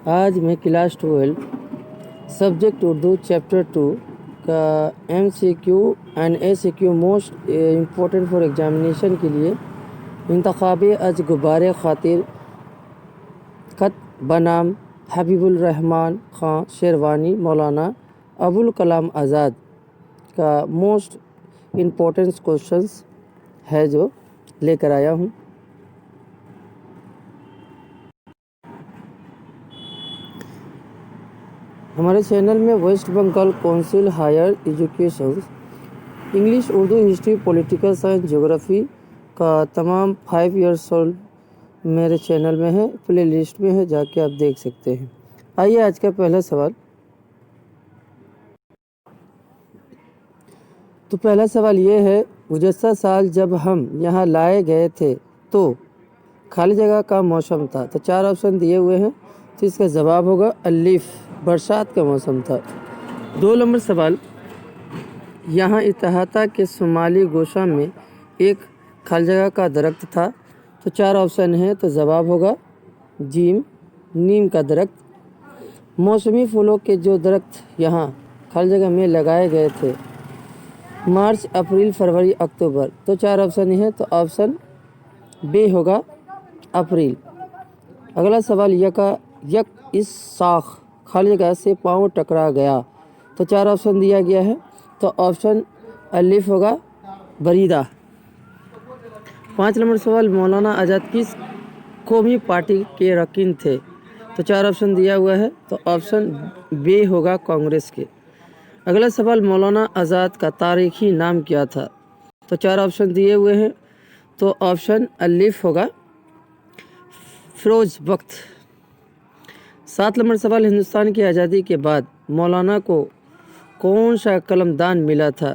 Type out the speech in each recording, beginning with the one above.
आज मैं class 12 subject Urdu chapter 2 का MCQ and ACQ most important for examination के लिए इंतखाबे अज गुब्बारे खातिर खत बनाम हबीबुल रहमान खां शेरवानी मौलाना अबुल कलाम आज़ाद का मोस्ट इम्पोर्टेंट क्वेश्चंस है जो लेकर आया हूँ। हमारे चैनल में West Bengal council higher education English, Urdu, history, political science, geography का तमाम 5 ईयर्स ओल्ड मेरे चैनल में है, प्ले लिस्ट में है, जाके आप देख सकते हैं। आइए आज का पहला सवाल। तो पहला सवाल ये है, गुज़श्ता साल जब हम यहाँ लाए गए थे तो खाली जगह का मौसम था। तो 4 ऑप्शन दिए हुए हैं, तो इसका जवाब होगा अलिफ, बरसात का मौसम था। 2 नंबर सवाल, यहाँ इतिहाता के शुमाली गोशा में एक खाली जगह का दरख्त था। तो 4 ऑप्शन है, तो जवाब होगा जीम, नीम का दरख्त। मौसमी फूलों के जो दरख्त यहाँ खाली जगह में लगाए गए थे, मार्च, अप्रैल, फरवरी, अक्टूबर। तो 4 ऑप्शन है, तो ऑप्शन बी होगा अप्रैल। अगला सवाल, यक इस साख खाली जगह से पाँव टकरा गया। तो 4 ऑप्शन दिया गया है, तो ऑप्शन अलिफ होगा बरीदा। 5 नंबर सवाल, मौलाना आज़ाद किस कौमी पार्टी के रकीन थे। तो 4 ऑप्शन दिया हुआ है, तो ऑप्शन बी होगा कांग्रेस के। अगला सवाल, मौलाना आज़ाद का तारीखी नाम क्या था। तो 4 ऑप्शन दिए हुए हैं, तो ऑप्शन अलिफ होगा फिरोज बख्त। 7 नंबर सवाल, हिंदुस्तान की आज़ादी के बाद मौलाना को कौन सा कलमदान मिला था।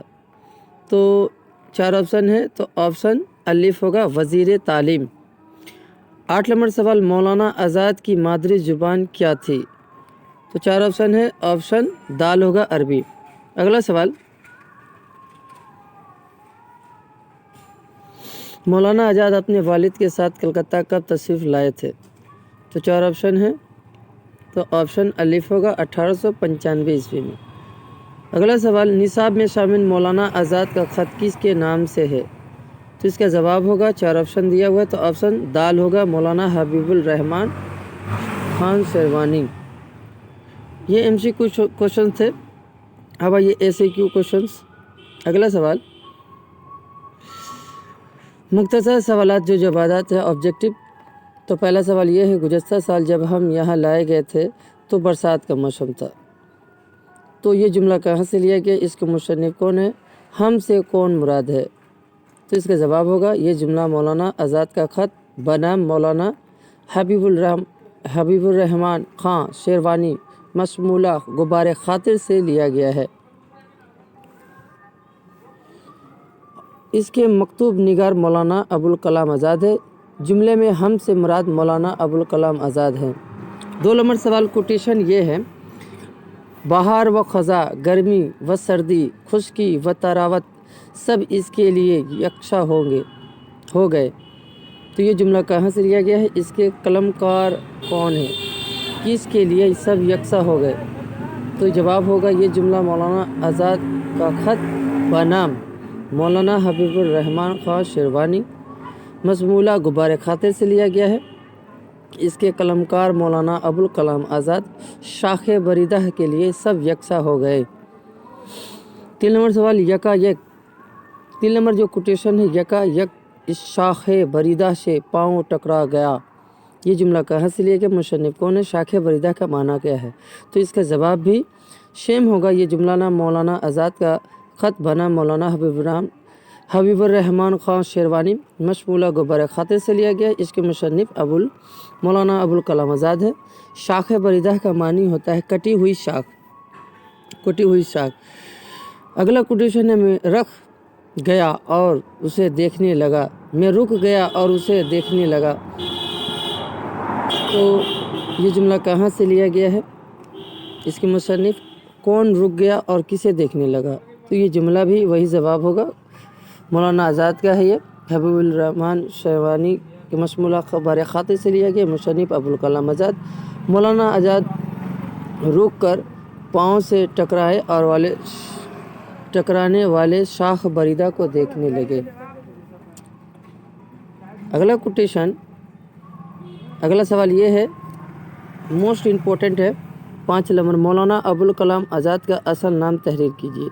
तो 4 ऑप्शन है, तो ऑप्शन अलिफ होगा वज़ीर तालीम। 8 नंबर सवाल, मौलाना आज़ाद की मादरी ज़ुबान क्या थी। तो 4 ऑप्शन है, ऑप्शन दाल होगा अरबी। अगला सवाल, मौलाना आज़ाद अपने वालिद के साथ कलकत्ता कब तशरीफ़ लाए थे। तो 4 ऑप्शन है, तो ऑप्शन अलिफ होगा 1895 ईस्वी में। अगला सवाल, निसाब में शामिल मौलाना आज़ाद का ख़त किसके नाम से है। तो इसका जवाब होगा, 4 ऑप्शन दिया हुआ है, तो ऑप्शन दाल होगा मौलाना हबीबुल रहमान खान शेरवानी। ये MCQ क्वेश्चन थे। अब आइए ACQ क्वेश्चंस। अगला सवाल, मुख्तसर सवालात जो जवाबात है ऑब्जेक्टिव। तो पहला सवाल ये है, गुज़श्ता साल जब हम यहाँ लाए गए थे तो बरसात का मौसम था। तो ये जुमला कहाँ से लिया गया, इसके मुसन्निफ़ कौन है, हम से कौन मुराद है। तो इसका जवाब होगा, ये जुमला मौलाना आज़ाद का ख़त बनाम मौलाना हबीबुर रहमान खां शेरवानी मशमूला गुब्बारे खातिर से लिया गया है। इसके मकतूब निगार मौलाना अबुल कलाम आज़ाद है। जुमले में हम से मुराद मौलाना अबुल कलाम आज़ाद हैं। 2 नंबर सवाल, कोटेशन ये है, बहार व ख़ज़ा, गर्मी व सर्दी, खुश्की व तरावत सब इसके लिए यकसा हो गए। तो ये जुमला कहाँ से लिया गया है, इसके कलमकार कौन है, किसके लिए सब यकसा हो गए। तो जवाब होगा, ये जुमला मौलाना आज़ाद का ख़त बनाम मौलाना हबीबुर रहमान खां शेरवानी मशमूला गुब्बारे खातिर से लिया गया है। इसके कलमकार मौलाना अबुल कलाम आज़ाद शाख बरीदा के लिए सब यकसा हो गए। 3 नंबर सवाल, यकायक 3 नंबर जो कोटेशन है, यकायक इस शाख बरीदा से पाँव टकरा गया। ये जुमला कहाँ से लिया गया, मुसन्निफ़ कौन है, शाख बरीदा का माना क्या है। तो इसका जवाब भी सेम होगा, ये जुमला ना मौलाना आज़ाद का ख़त बना मौलाना हबीबुर रहमान खां शेरवानी मशमूला गुब्बारे खातिर से लिया गया। इसके मुसन्निफ़ मौलाना अबुल कलाम आज़ाद है। शाख बरीदा का मानी होता है कटी हुई शाख। अगला कोटेशन है, मैं रख गया और उसे देखने लगा, मैं रुक गया और उसे देखने लगा। तो ये जुमला कहाँ से लिया गया है, इसके मुसन्निफ़ कौन रुक गया और किसे देखने लगा। तो ये जुमला भी वही जवाब होगा, मौलाना आज़ाद का है। ये हबीबुल रहमान शेरवानी कि मशमूला खबर खातिर से लिया गया। मुसन्निफ अबुल कलाम आज़ाद। मौलाना आज़ाद रुक कर पाँव से टकराने वाले शाख बरीदा को देखने लगे। अगला सवाल ये है, मोस्ट इम्पोर्टेंट है, 5 नंबर। मौलाना अबुल कलाम आज़ाद का असल नाम तहरीर कीजिए।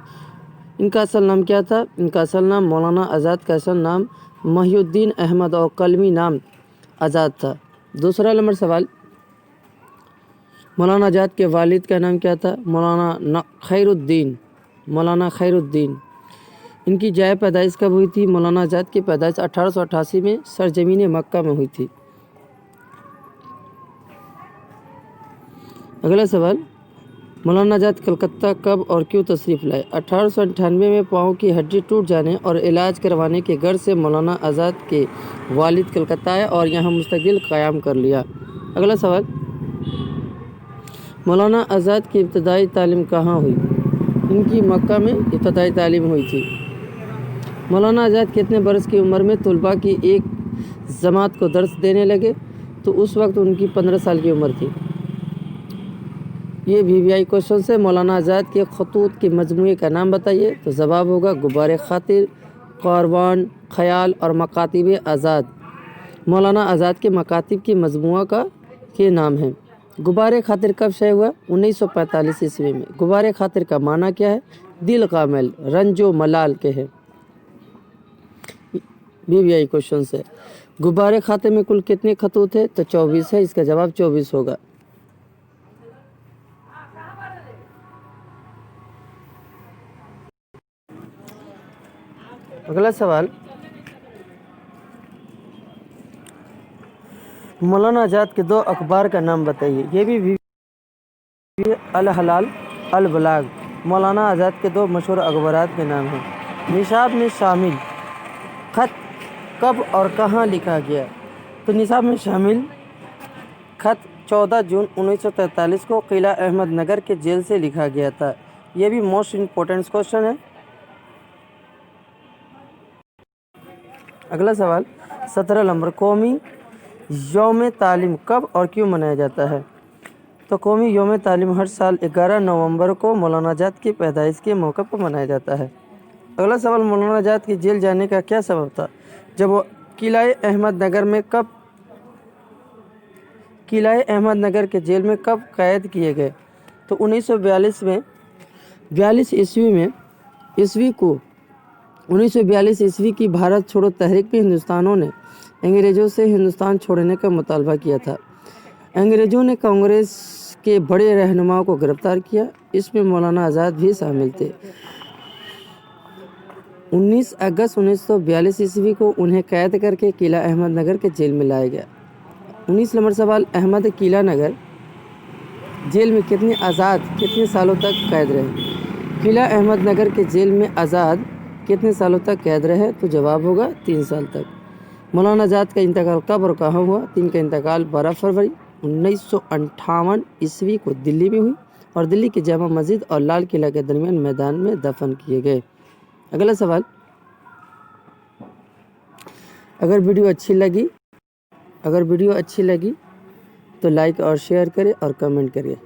इनका असल नाम क्या था? इनका असल नाम, मौलाना आज़ाद का असल नाम महिउद्दीन अहमद और कलमी नाम आज़ाद था। दूसरा नंबर सवाल, मौलाना आज़ाद के वालिद का नाम क्या था? मौलाना खैरुद्दीन। इनकी जाए पैदाइश कब हुई थी? मौलाना आज़ाद की पैदाइश 1888 में सरजमीन मक्का में हुई थी। अगला सवाल, मौलाना आज़ाद कलकत्ता कब और क्यों तशरीफ़ लाए? 1898 में पाँव की हड्डी टूट जाने और इलाज करवाने के गर्ज से मौलाना आज़ाद के वालिद कलकत्ता आए और यहाँ मुस्तकिल क़याम कर लिया। अगला सवाल, मौलाना आज़ाद की इब्तदाई तालीम कहाँ हुई? इनकी मक्का में इब्तदाई तालीम हुई थी। मौलाना आज़ाद कितने बरस की उम्र में तलबा की एक जमात को दर्स देने लगे? तो उस वक्त उनकी 15 साल की उम्र थी। ये VVI क्वेश्चन से। मौलाना आज़ाद के खतूत के मजमूए का नाम बताइए। तो जवाब होगा गुब्बारे खातिर, कारवान, ख्याल और मकातिब आज़ाद। मौलाना आज़ाद के मकातिब की मजमुआ के नाम हैं। गुब्बारे खातिर कब शे हुआ? 1945 ईस्वी में। गुब्बारे खातिर का माना क्या है? दिल का मैल, रंजो मलाल के है। VVI क्वेश्चन से। गुब्बारे खातिर में कुल कितने खतूत है? तो 24 है। इसका जवाब 24 होगा। अगला सवाल, मौलाना आज़ाद के 2 अखबार का नाम बताइए। ये भी अल हलाल, अल बलाग। मौलाना आज़ाद के 2 मशहूर अखबारात के नाम हैं। निसाब में शामिल खत कब और कहाँ लिखा गया? तो निसाब में शामिल खत 14 जून 1943 को किला अहमद नगर के जेल से लिखा गया था। यह भी मोस्ट इम्पोर्टेंट क्वेश्चन है। अगला सवाल, 17 नंबर। कौमी यौम तालीम कब और क्यों मनाया जाता है? तो कौमी यौम तालीम हर साल 11 नवंबर को मौलाना आज़ाद की पैदाइश के मौके पर मनाया जाता है। अगला सवाल, मौलाना आज़ाद के जेल जाने का क्या सबब था? जब वो किला अहमद नगर के जेल में कब कैद किए गए? तो 1942 ईस्वी की भारत छोड़ो तहरीक में हिंदुस्तानियों ने अंग्रेज़ों से हिंदुस्तान छोड़ने का मुतालबा किया था। अंग्रेज़ों ने कांग्रेस के बड़े रहनुमाओं को गिरफ्तार किया। इसमें मौलाना आज़ाद भी शामिल थे। 19 अगस्त 1942 ईस्वी को उन्हें कैद करके किला अहमद नगर के जेल में लाया गया। 19 नंबर सवाल, अहमद किला नगर जेल में कितने सालों तक कैद रहे? किला अहमद नगर के जेल में आज़ाद कितने सालों तक कैद रहे? तो जवाब होगा 3 साल तक। मौलाना आज़ाद का इंतकाल कब और कहाँ हुआ? तो इनका इंतकाल 12 फरवरी 1958 ईस्वी को दिल्ली में हुई और दिल्ली के जामा मस्जिद और लाल किला के दरमियान मैदान में दफन किए गए। अगला सवाल, अगर वीडियो अच्छी लगी तो लाइक और शेयर करें और कमेंट करिए।